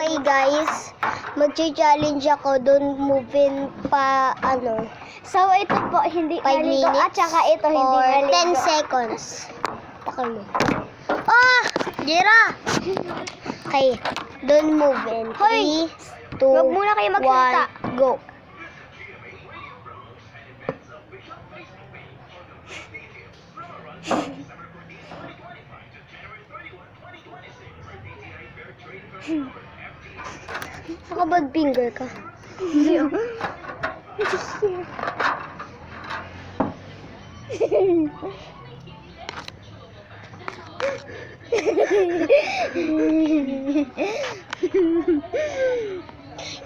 Okay guys, mag-challenge ako doon moving pa So, ito po, hindi 5 maligo. minutes At saka ito, hindi or maligo. 10 seconds. Takal mo. Ah! Jira! Okay, doon moving. Hoy! 3, 2, Huwag muna kayo magsalita. 1, go. Nakabad finger ka.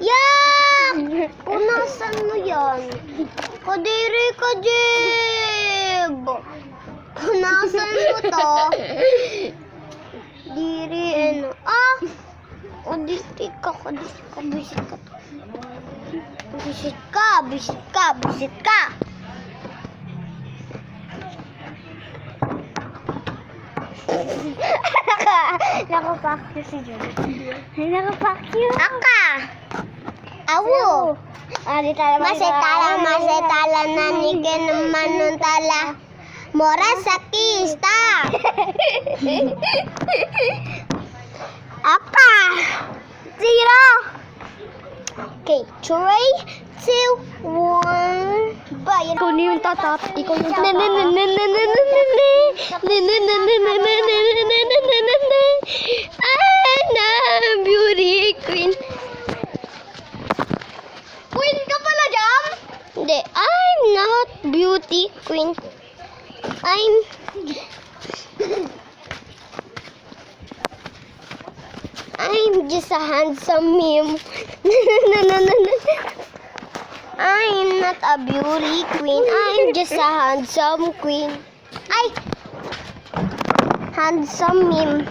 Yak! Punasan mo yan. Kadiri ka, Jeb! Punasan mo to. Diri, O, diri ka, bisit ka. Bisit ka. Nakapakyo si Julie. Nakapakyo. Aka! Awo! Di tala Masetala nanikin naman nun tala. Mora sa kista. Apa? 0. Okay, 3, 2, 1. Bayan. Ikaw na yung tatap. Ikaw yung tatap. I'm beauty queen. Queen ka pala, Jam? Hindi, I'm not beauty queen. I'm just a handsome meme. I'm not a beauty queen. I'm just a handsome queen. Handsome meme.